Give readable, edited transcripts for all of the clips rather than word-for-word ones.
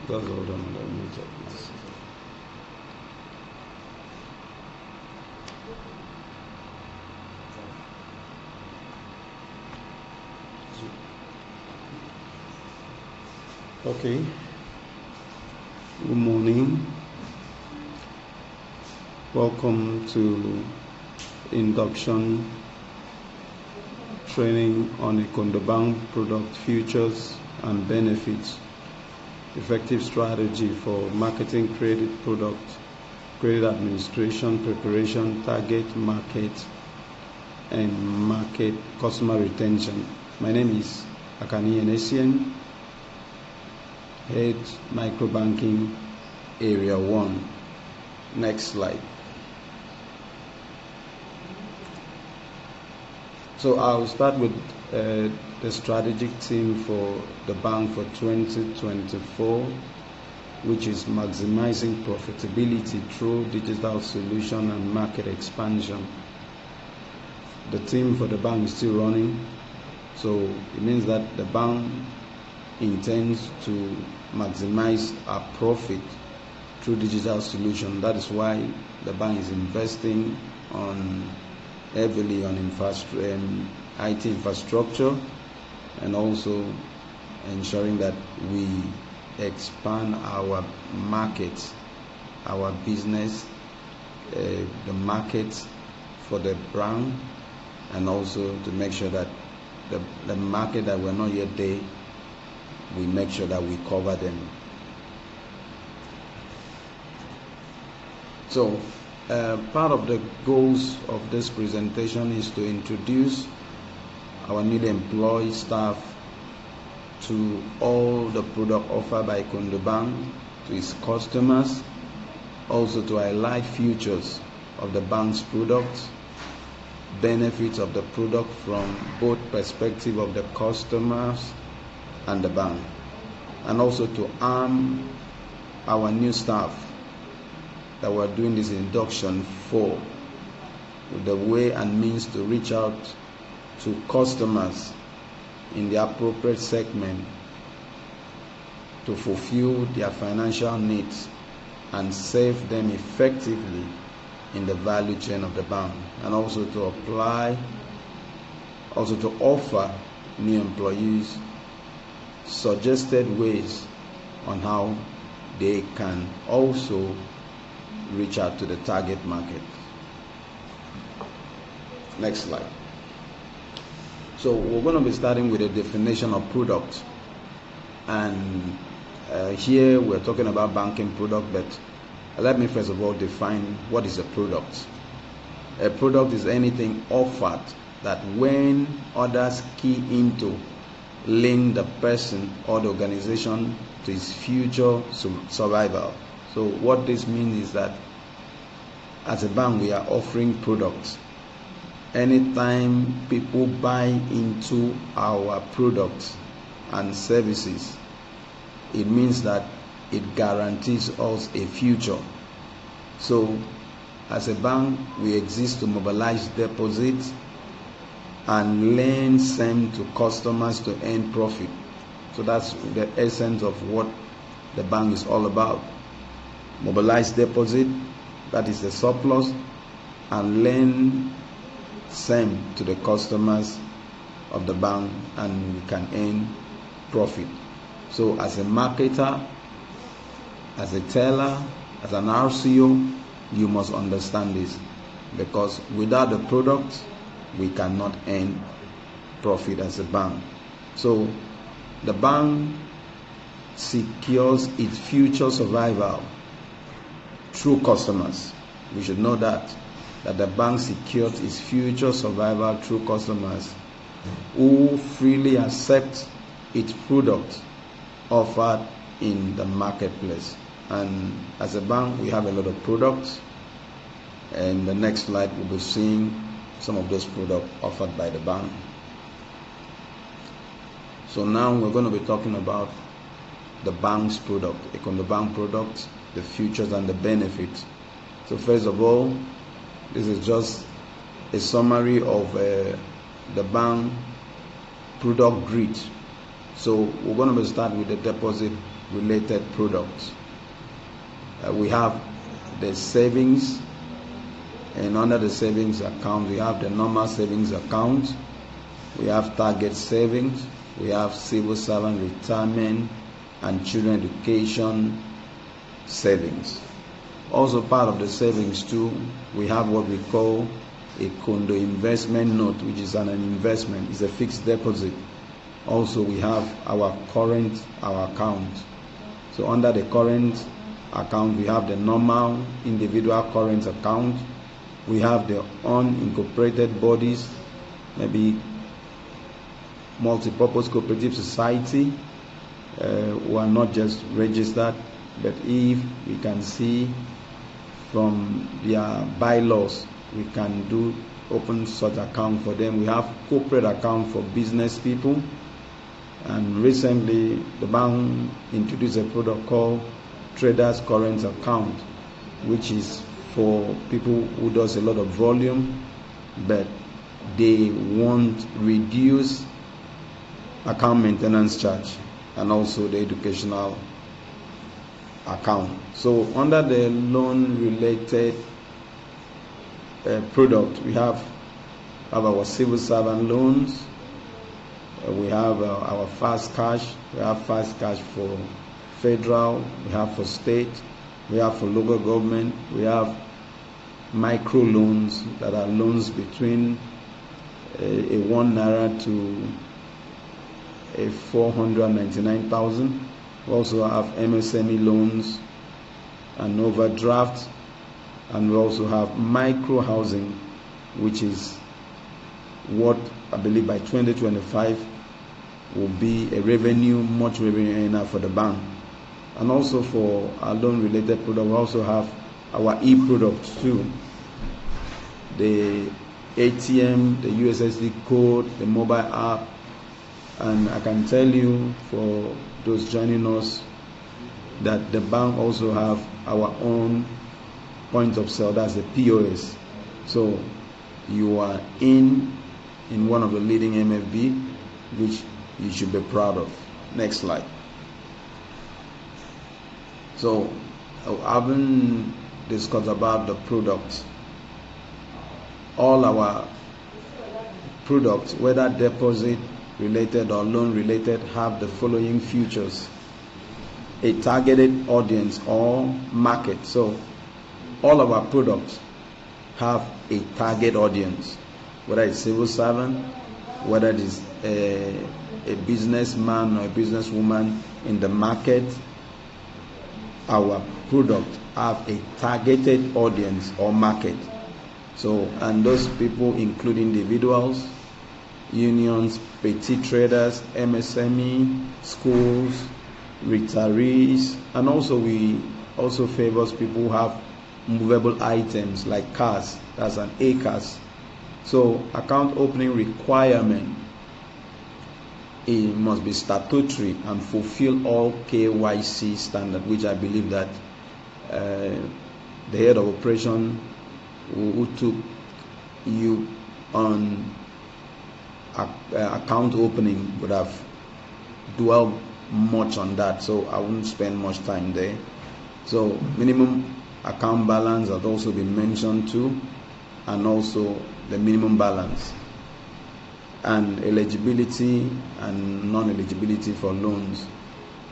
That's all done. Let me check this. Okay. Good morning. Welcome to induction training on Ekondo Bank product features and benefits, effective strategy for marketing credit product, credit administration, preparation, target market, and market customer retention. My name is Akani Enesian, Head Microbanking Area 1. Next slide. So I'll start with the strategic theme for the bank for 2024, which is maximizing profitability through digital solution and market expansion. The theme for the bank is still running, so it means that the bank intends to maximize our profit through digital solution. That is why the bank is investing heavily on IT infrastructure, and also ensuring that we expand our markets, our business, the markets for the brand, and also to make sure that the market that we're not yet there, we make sure that we cover them. So part of the goals of this presentation is to introduce our newly employed staff to all the product offered by Ekondo Bank to its customers, also to highlight features of the bank's products, benefits of the product from both perspective of the customers and the bank, and also to arm our new staff that we're doing this induction for with the way and means to reach out to customers in the appropriate segment to fulfill their financial needs and serve them effectively in the value chain of the bank, and also to offer new employees suggested ways on how they can also reach out to the target market. Next slide. So we're going to be starting with a definition of product, and here we're talking about banking product, but let me first of all define what is a product. A product is anything offered that when others key into, link the person or the organization to its future survival. So what this means is that as a bank, we are offering products. Anytime people buy into our products and services, it means that it guarantees us a future. So as a bank, we exist to mobilize deposits and lend them to customers to earn profit. So that's the essence of what the bank is all about. Mobilize deposit, that is the surplus, and lend them to the customers of the bank, and we can earn profit. So as a marketer, as a teller, as an RCO, you must understand this, because without the product, we cannot earn profit as a bank. So the bank secures its future survival through customers. We should know that the bank secures its future survival through customers who freely accept its product offered in the marketplace. And as a bank, we have a lot of products, and the next slide we'll be seeing some of those products offered by the bank. So now we're going to be talking about the bank's product, Ekondo Bank products, the features and the benefits. So first of all, this is just a summary of the bank product grid. So we're going to start with the deposit related products. We have the savings, and under the savings account we have the normal savings account, we have target savings, we have civil servant retirement and children education savings. Also part of the savings too, we have what we call Ekondo investment note, which is an investment, it's a fixed deposit. Also we have our account. So under the current account we have the normal individual current account, we have the unincorporated bodies, maybe multipurpose cooperative society who are not just registered, but if we can see from their bylaws, we can open such account for them. We have corporate account for business people, and recently the bank introduced a product called traders current account, which is for people who does a lot of volume but they want reduce account maintenance charge and also the educational account. So under the loan related product, we have our civil servant loans, we have our fast cash, we have fast cash for federal, we have for state, we have for local government, we have micro loans that are loans between a 1 naira to a 499,000. We also have MSME loans and overdraft, and we also have micro housing, which is what I believe by 2025 will be a much revenue earner for the bank. And also for our loan related product, we also have our e-products too, the ATM, the USSD code, the mobile app. And I can tell you, for those joining us, that the bank also have our own point of sale, that's the POS. So you are in one of the leading MFB, which you should be proud of. Next slide. So I haven't discussed about the products. All our products, whether deposit related or loan related, have the following features: a targeted audience or market. So all of our products have a target audience, whether it's civil servant, whether it is a businessman or a businesswoman in the market. Our product have a targeted audience or market. So, and those people include individuals, unions, petty traders, MSME, schools, retirees, and also we also favors people who have movable items like cars, that's an A-cars. So account opening requirement, it must be statutory and fulfill all KYC standard, which I believe that the head of operation who took you on account opening would have dwelled much on that, so I wouldn't spend much time there. So minimum account balance has also been mentioned too, and also the minimum balance, and eligibility and non-eligibility for loans.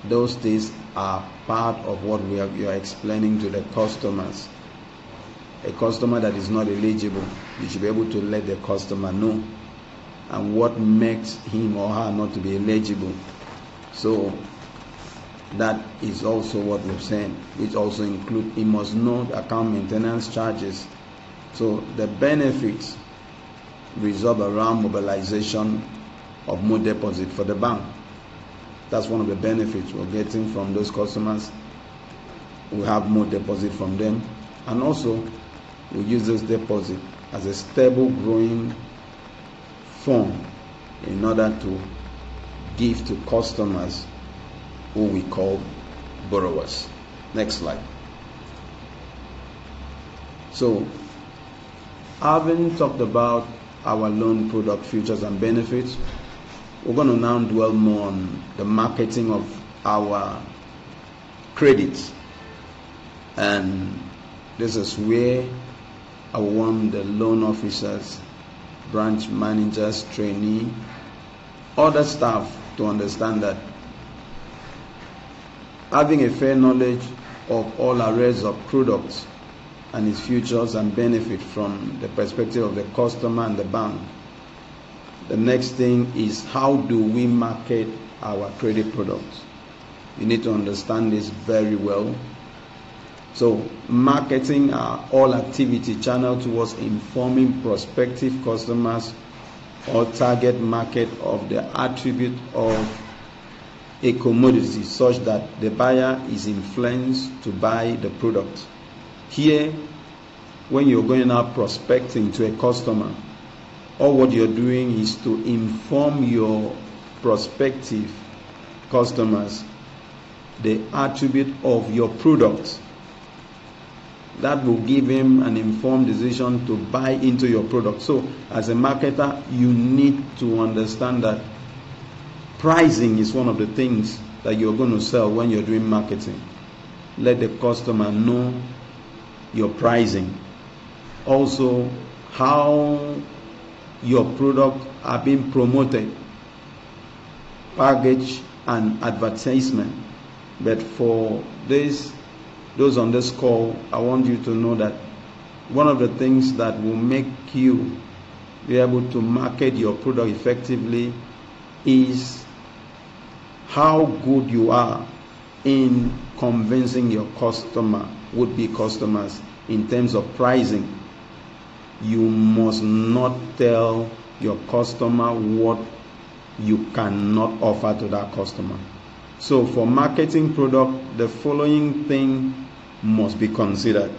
Those things are part of what we are explaining to the customers. A customer that is not eligible, you should be able to let the customer know, and what makes him or her not to be eligible. So that is also what we're saying, which also include, he must know the account maintenance charges. So the benefits resolve around mobilization of more deposit for the bank. That's one of the benefits we're getting from those customers. We have more deposit from them, and also we use this deposit as a stable growing fund in order to give to customers who we call borrowers. Next slide. So having talked about our loan product features and benefits, we're going to now dwell more on the marketing of our credit. And this is where I want the loan officers, branch managers, trainee, other staff to understand that having a fair knowledge of all arrays of products and its features and benefit from the perspective of the customer and the bank. The next thing is, how do we market our credit products? You need to understand this very well. So marketing are all activity channeled towards informing prospective customers or target market of the attribute of a commodity such that the buyer is influenced to buy the product. Here, when you're going out prospecting to a customer, all what you're doing is to inform your prospective customers the attribute of your product. That will give him an informed decision to buy into your product. So as a marketer, you need to understand that pricing is one of the things that you're going to sell when you're doing marketing. Let the customer know your pricing. Also, how your product are being promoted, package and advertisement. But for those on this call, I want you to know that one of the things that will make you be able to market your product effectively is how good you are in convincing your customer, would-be customers, in terms of pricing. You must not tell your customer what you cannot offer to that customer. So for marketing product, the following thing must be considered.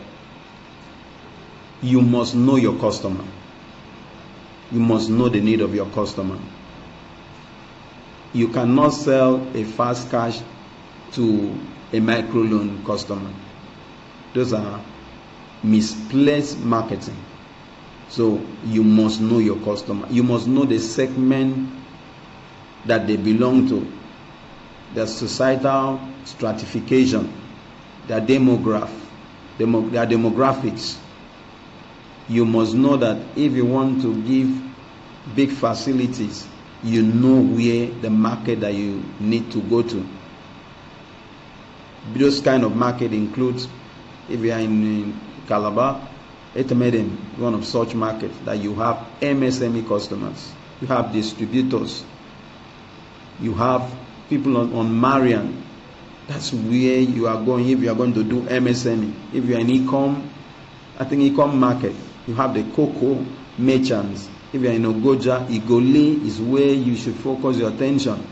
You must know your customer. You must know the need of your customer. You cannot sell a fast cash to a microloan customer. Those are misplaced marketing. So you must know your customer. You must know the segment that they belong to, their societal stratification, their demographics. You must know that if you want to give big facilities, you know where the market that you need to go to. Those kind of market includes, if you are in Calabar, Etemeden, one of such markets, that you have MSME customers, you have distributors, you have people on Marian. That's where you are going if you are going to do MSME. If you are in Ecom, I think Ecom market, you have the cocoa merchants. If you are in Ogoja, Igoli is where you should focus your attention.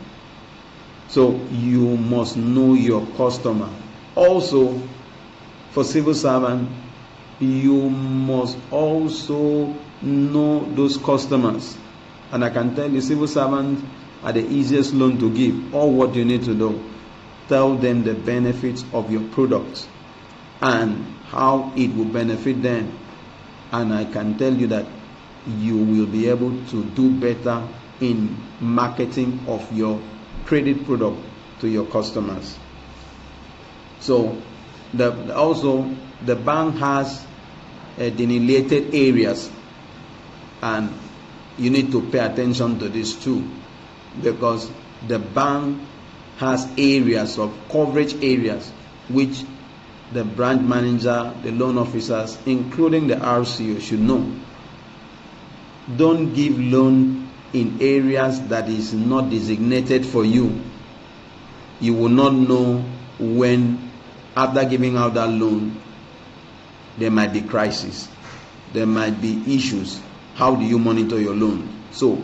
So you must know your customer. Also, for civil servant, you must also know those customers. And I can tell you, civil servants are the easiest loan to give. All what you need to do, tell them the benefits of your product and how it will benefit them. And I can tell you that you will be able to do better in marketing of your credit product to your customers. So also the bank has delineated areas, and you need to pay attention to this too, because the bank has areas of coverage areas which the branch manager, the loan officers, including the RCO, should know. Don't give loan in areas that is not designated for you. You will not know when, after giving out that loan, there might be crisis, there might be issues. How do you monitor your loan? So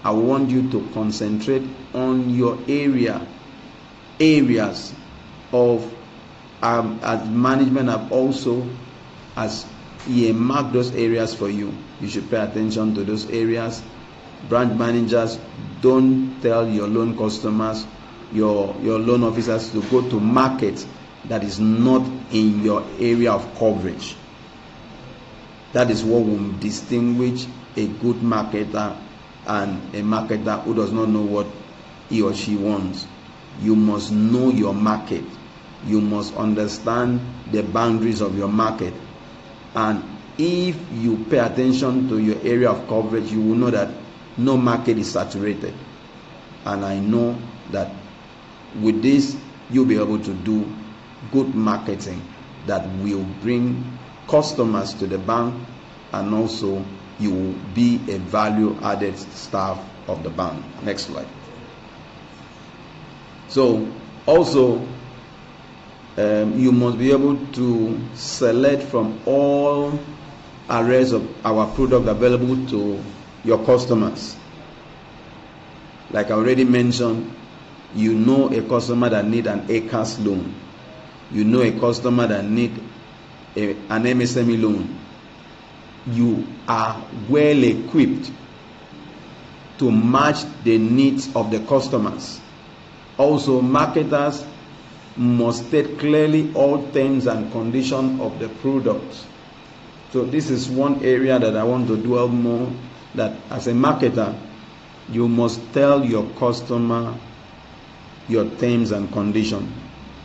I want you to concentrate on your areas of as management have also as earmarked those areas for you. You should pay attention to those areas. Branch managers, don't tell your loan customers, your loan officers, to go to market that is not in your area of coverage. That is what will distinguish a good marketer and a marketer who does not know what he or she wants. You must know your market. you must understand the boundaries of your market. And if you pay attention to your area of coverage, you will know that no market is saturated. And I know that with this, you'll be able to do good marketing that will bring customers to the bank, and also you will be a value-added staff of the bank. Next slide. So also, you must be able to select from all arrays of our product available to your customers. Like I already mentioned, you know a customer that need an ACAS loan. You know a customer that need an MSME loan. You are well equipped to match the needs of the customers. Also, marketers must state clearly all terms and conditions of the product. So this is one area that I want to dwell more, that as a marketer, you must tell your customer your terms and conditions,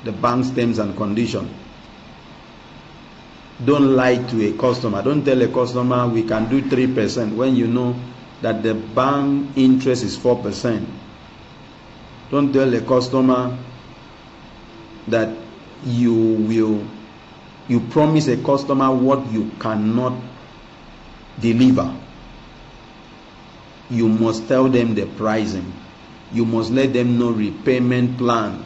the bank's terms and conditions. Don't lie to a customer. Don't tell a customer we can do 3% when you know that the bank interest is 4%. Don't tell a customer that you promise a customer what you cannot deliver. You must tell them the pricing. You must let them know repayment plan.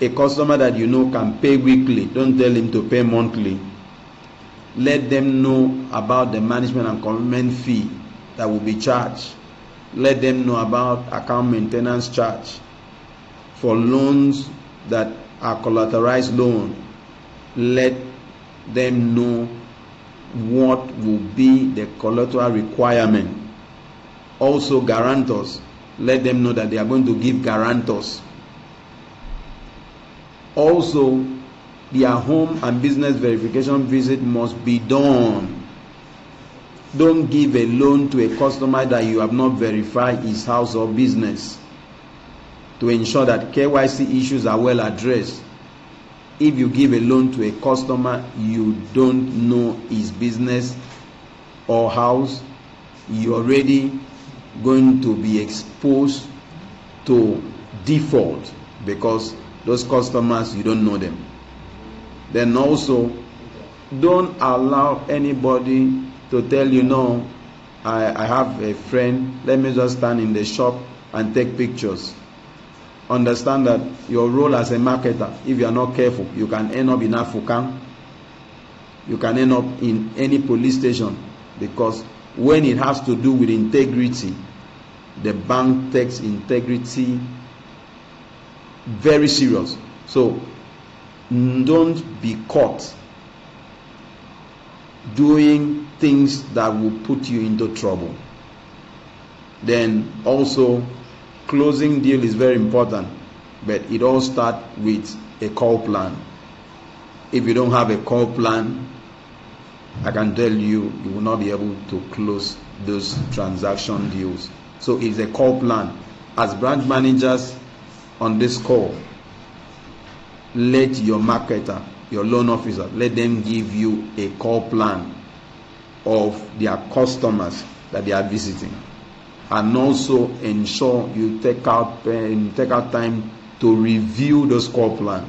A customer that you know can pay weekly, don't tell him to pay monthly. Let them know about the management and commitment fee that will be charged. Let them know about account maintenance charge. For loans that are collateralized loan, let them know what will be the collateral requirement. Also, guarantors, let them know that they are going to give guarantors. Also, their home and business verification visit must be done. Don't give a loan to a customer that you have not verified his house or business, to ensure that KYC issues are well addressed. If you give a loan to a customer you don't know his business or house, you're already going to be exposed to default, because those customers, you don't know them. Then also, don't allow anybody to tell you, no, I have a friend, let me just stand in the shop and take pictures. Understand that your role as a marketer, if you are not careful, you can end up in African, you can end up in any police station, because when it has to do with integrity, the bank takes integrity very serious. So don't be caught doing things that will put you into trouble. Then also, closing deal is very important, but it all starts with a call plan. If you don't have a call plan, I can tell you, you will not be able to close those transaction deals. So it's a call plan. As branch managers on this call, let your marketer, your loan officer, let them give you a call plan of their customers that they are visiting, and also ensure you take out time to review those call plan.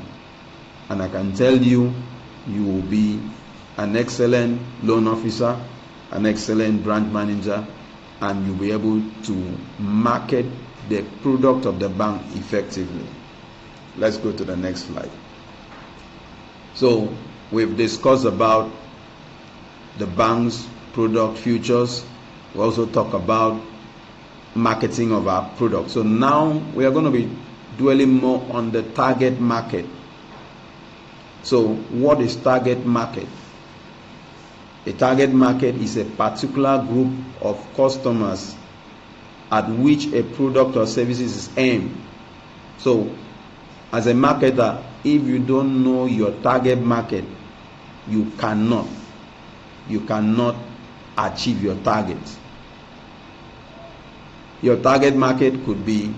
And I can tell you, you will be an excellent loan officer, an excellent branch manager, and you'll be able to market the product of the bank effectively. Let's go to the next slide. So we've discussed about the bank's product features. We also talk about marketing of our product. So now we are going to be dwelling more on the target market. So what is target market? A target market is a particular group of customers at which a product or services is aimed. So as a marketer, if you don't know your target market, you cannot achieve your target. Your target market could be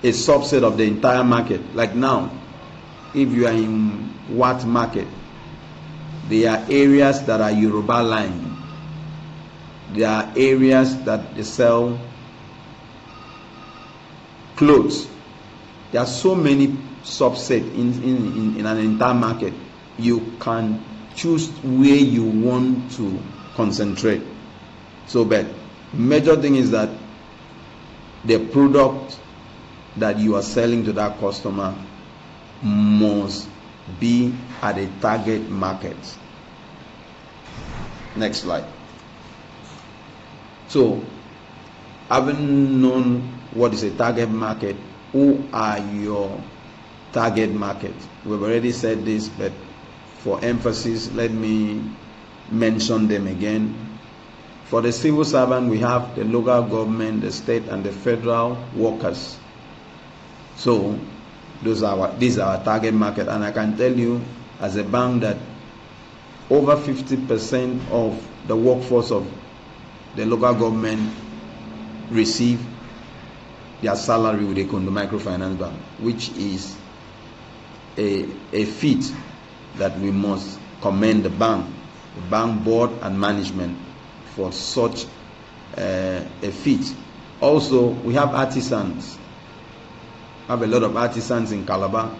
a subset of the entire market. Like now, if you are in Wat market, there are areas that are Yoruba line. There are areas that they sell clothes. There are so many subsets in an entire market. You can choose where you want to concentrate. So, but major thing is that the product that you are selling to that customer must be at a target market. Next slide. So, having known what is a target market, who are your target market? We've already said this, but for emphasis, let me mention them again. For the civil servant, we have the local government, the state, and the federal workers. So, these are our target market, and I can tell you as a bank that over 50% of the workforce of the local government receive their salary with Ekondo Microfinance Bank, which is a feat that we must commend the bank board and management for such a feat. Also, we have artisans. Have a lot of artisans in Calabar.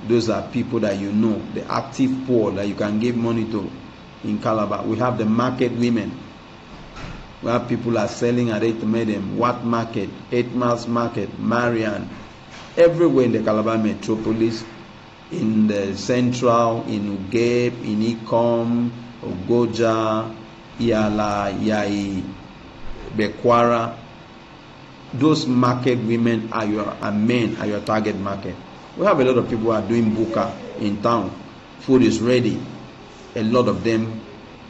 Those are people that you know, the active poor that you can give money to in Calabar. We have the market women. We have people are selling at 8 Medem, Wat Market, 8 Miles Market, Marian, everywhere in the Calabar metropolis, in the central, in Ugeb, in Ikom, Ogoja, Iala, Yai, Bekwara. Those market women are your target market. We have a lot of people who are doing buka in town. Food is ready. A lot of them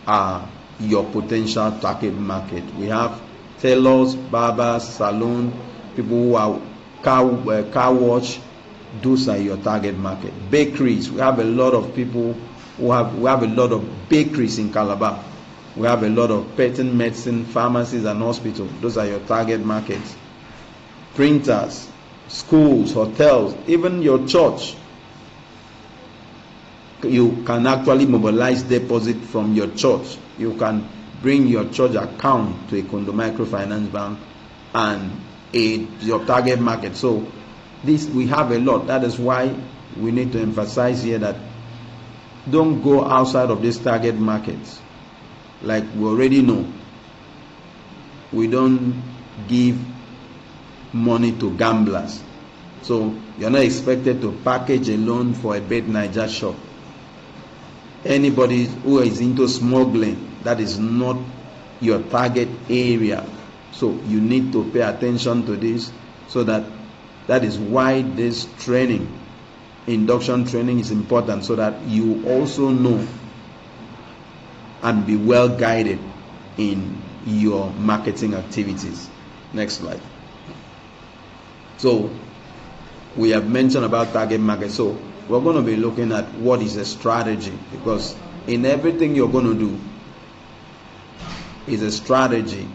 are your potential target market. We have tailors, barbers, salon, people who are car wash. Those are your target market. Bakeries. We have a lot of people we have a lot of bakeries in Calabar. We have a lot of patent medicine, pharmacies, and hospitals. Those are your target markets. Printers, schools, hotels, even your church. You can actually mobilize deposit from your church. You can bring your church account to Ekondo Microfinance Bank and aid your target market. So this we have a lot. That is why we need to emphasize here that don't go outside of these target markets. Like we already know, we don't give money to gamblers. So you're not expected to package a loan for a Bet Naija shop. Anybody who is into smuggling, that is not your target area. So you need to pay attention to this, so that is why this training, induction training, is important, so that you also know and be well guided in your marketing activities. Next slide. So we have mentioned about target market. So we're going to be looking at what is a strategy, because in everything you're going to do is a strategy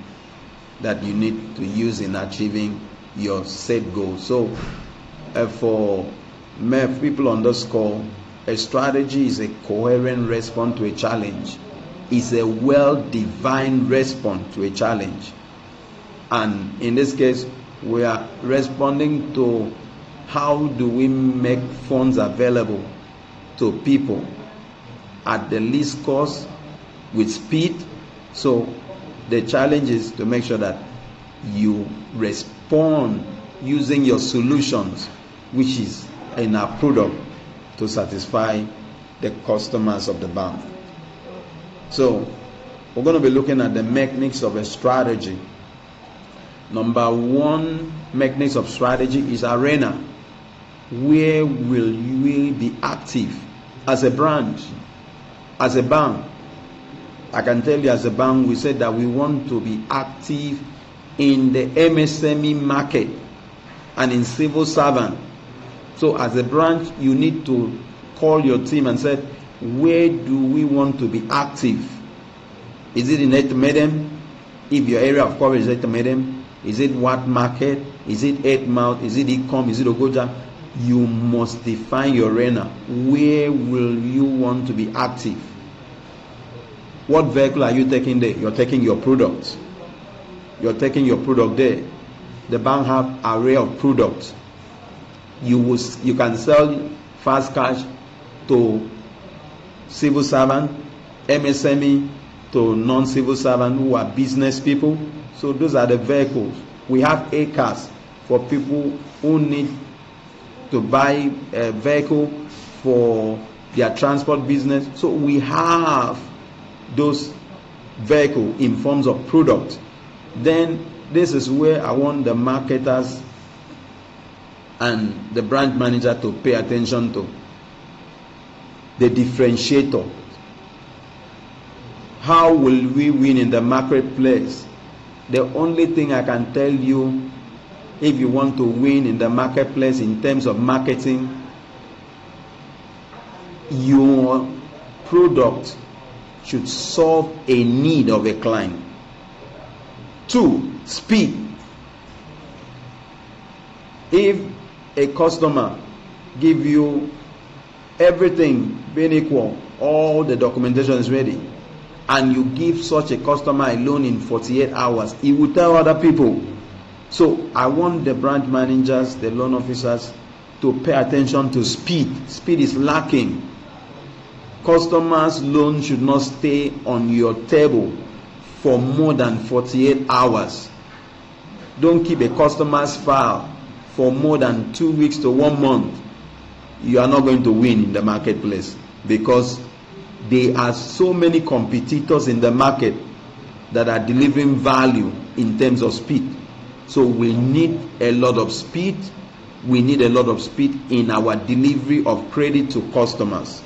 that you need to use in achieving your set goal. So for people on this call, a strategy is a coherent response to a challenge. It's a well-defined response to a challenge. And in this case, we are responding to how do we make funds available to people at the least cost with speed. So the challenge is to make sure that you respond using your solutions, which is in our product, to satisfy the customers of the bank. So we're going to be looking at the mechanics of a strategy. Number one mechanics of strategy is arena. Where will you be active as a branch, as a bank? I can tell you, as a bank, we said that we want to be active in the MSME market and in civil servant. So as a branch, you need to call your team and say, where do we want to be active? Is it in 8 Medem? If your area of coverage is 8 Medem, is it Wat Market? Is it 8 Mile? Is it Ecom? Is it Ogoja? You must define your arena. Where will you want to be active? What vehicle are you taking there? You're taking your product. You're taking your product there. The bank have array of products. You can sell fast cash to civil servant, MSME to non-civil servant who are business people. So those are the vehicles. We have A-cars for people who need to buy a vehicle for their transport business. So we have those vehicles in forms of product. Then this is where I want the marketers and the branch manager to pay attention to. The differentiator. How will we win in the marketplace? The only thing I can tell you, if you want to win in the marketplace in terms of marketing, your product should solve a need of a client. 2, speed. If a customer give you everything being equal, all the documentation is ready, and you give such a customer a loan in 48 hours, he will tell other people. So I want the branch managers, the loan officers to pay attention to speed. Speed is lacking. Customers' loan should not stay on your table for more than 48 hours. Don't keep a customer's file for more than 2 weeks to 1 month. You are not going to win in the marketplace, because there are so many competitors in the market that are delivering value in terms of speed. So we need a lot of speed. We need a lot of speed in our delivery of credit to customers.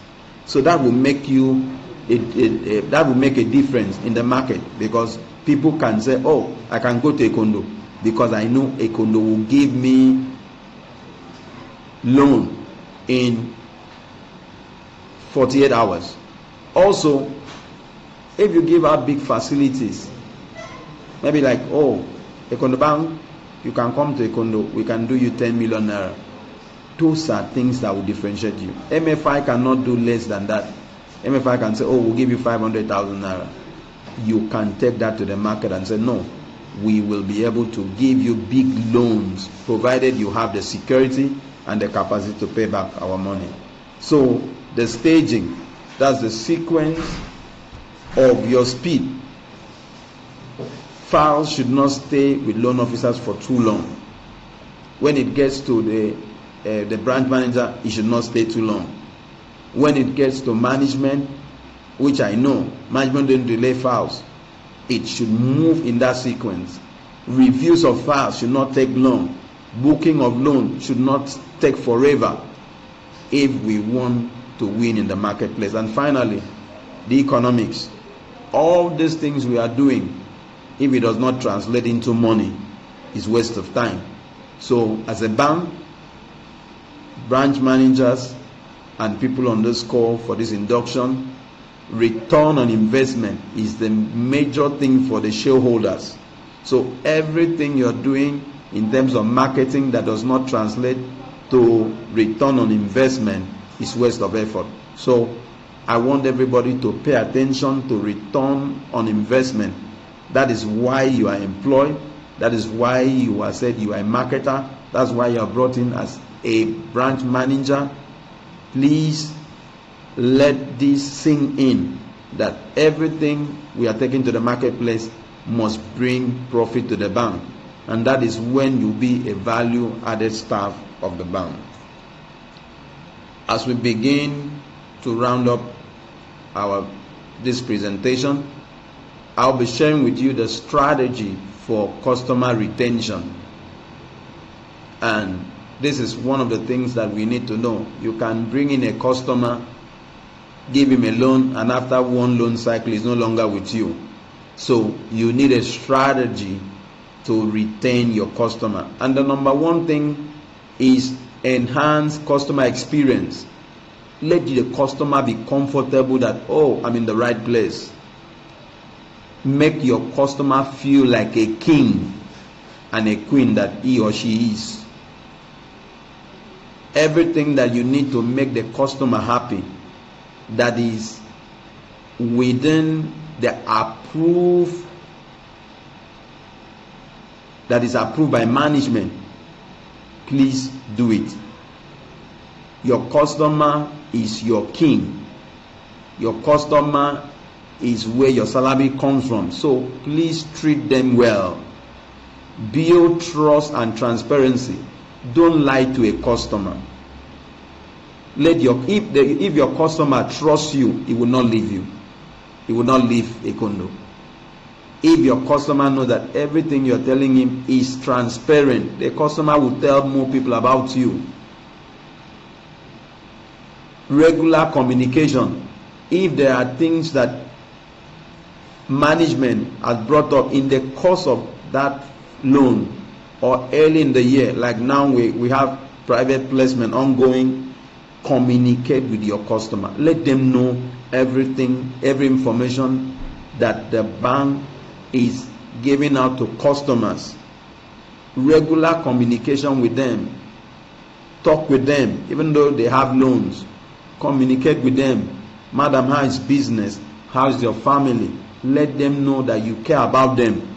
So that will make that will make a difference in the market, because people can say, oh, I can go to Ekondo because I know Ekondo will give me loan in 48 hours. Also, if you give out big facilities, maybe like, oh, Ekondo Bank, you can come to Ekondo, we can do you 10 million naira. Those are things that will differentiate you. MFI cannot do less than that. MFI can say, oh, we'll give you 500,000 naira. You can take that to the market and say, no, we will be able to give you big loans, provided you have the security and the capacity to pay back our money. So the staging, that's the sequence of your speed. Files should not stay with loan officers for too long. When it gets to the branch manager, it should not stay too long. When it gets to management, which I know, management don't delay files, it should move in that sequence. Reviews of files should not take long. Booking of loan should not take forever if we want to win in the marketplace. And finally, the economics. All these things we are doing, if it does not translate into money, is waste of time. So as a bank, branch managers and people on this call for this induction, return on investment is the major thing for the shareholders. So everything you're doing in terms of marketing that does not translate to return on investment is waste of effort. So I want everybody to pay attention to return on investment. That is why you are employed. That is why you are said you are a marketer. That's why you are brought in as a branch manager. Please let this sink in, that everything we are taking to the marketplace must bring profit to the bank. And that is when you be a value-added staff of the bank. As we begin to round up this presentation, I'll be sharing with you the strategy for customer retention. And this is one of the things that we need to know. You can bring in a customer, give him a loan, and after one loan cycle, he's no longer with you. So you need a strategy to retain your customer. And the number one thing is enhance customer experience. Let the customer be comfortable that, oh, I'm in the right place. Make your customer feel like a king. and a queen that he or she is. Everything that you need to make the customer happy, that is within the approved, that is approved by management, please do it. Your customer is your king. Your customer is where your salary comes from. So please treat them well. Build trust and transparency. Don't lie to a customer. If your customer trusts you, he will not leave you. He will not leave Ekondo. If your customer knows that everything you're telling him is transparent, the customer will tell more people about you. Regular communication. If there are things that management has brought up in the course of that loan or early in the year, like now we have private placement ongoing, communicate with your customer. Let them know everything, every information that the bank is giving out to customers. Regular communication with them. Talk with them, even though they have loans. Communicate with them. Madam, how is business? How is your family? Let them know that you care about them.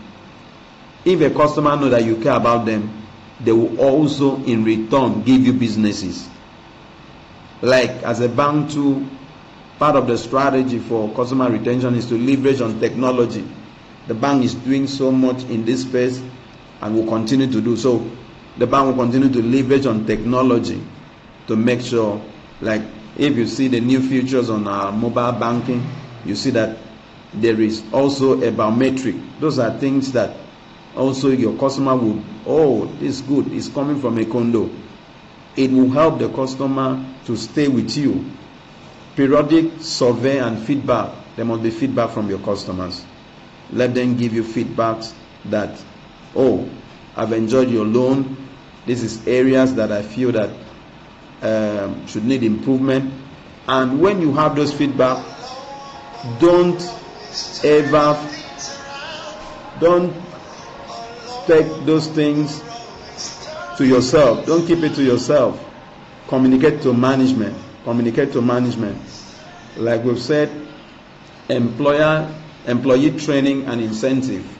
If a customer knows that you care about them, they will also in return give you businesses. Like as a bank too, part of the strategy for customer retention is to leverage on technology. The bank is doing so much in this space and will continue to do so. The bank will continue to leverage on technology to make sure, like if you see the new features on our mobile banking, you see that there is also a biometric. Those are things that also your customer will, oh, this is good, it's coming from Ekondo. It will help the customer to stay with you. Periodic survey and feedback. There must be feedback from your customers. Let them give you feedbacks that, oh, I've enjoyed your loan. This is areas that I feel that should need improvement. And when you have those feedback, don't take those things to yourself. Don't keep it to yourself. Communicate to management. Like we've said, employee training and incentive.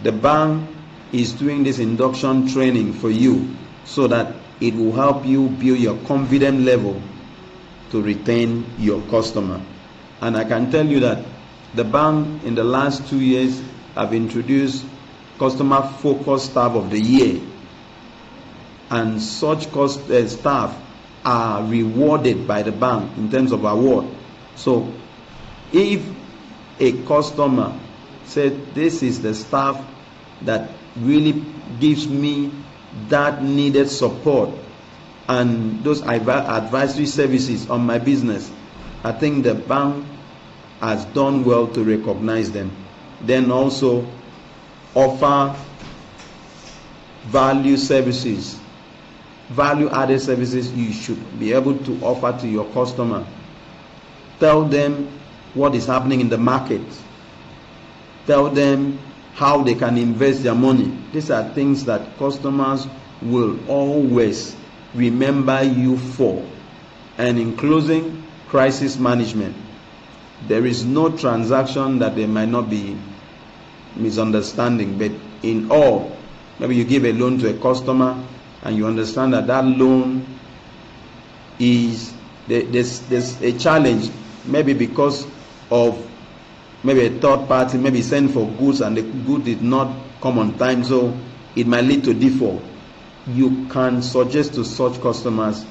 The bank is doing this induction training for you so that it will help you build your confidence level to retain your customer. And I can tell you that the bank in the last 2 years have introduced customer focused staff of the year, and such staff are rewarded by the bank in terms of award. So if a customer said, this is the staff that really gives me that needed support and those advisory services on my business, I think the bank has done well to recognize them. Then also offer value services, value added services you should be able to offer to your customer. Tell them what is happening in the market. Tell them how they can invest their money. These are things that customers will always remember you for. And in closing, crisis management. There is no transaction that there might not be misunderstanding, but in all, maybe you give a loan to a customer and you understand that that loan is there's a challenge, maybe because of maybe a third party maybe sent for goods and the good did not come on time, so it might lead to default. You can suggest to such customers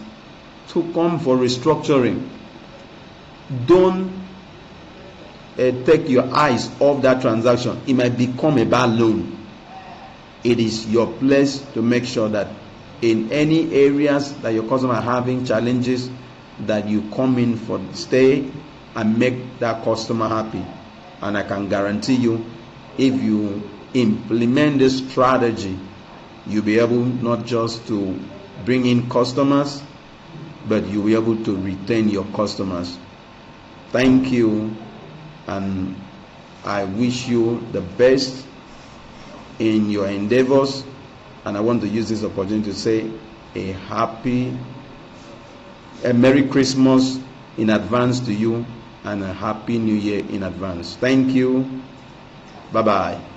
to come for restructuring. Don't take your eyes off that transaction. It might become a bad loan. It is your place to make sure that in any areas that your customer are having challenges, that you come in for stay and make that customer happy. And I can guarantee you, if you implement this strategy, you'll be able not just to bring in customers, but you'll be able to retain your customers. Thank you, and I wish you the best in your endeavors. And I want to use this opportunity to say a Merry Christmas in advance to you, and a Happy New Year in advance. Thank you. Bye-bye.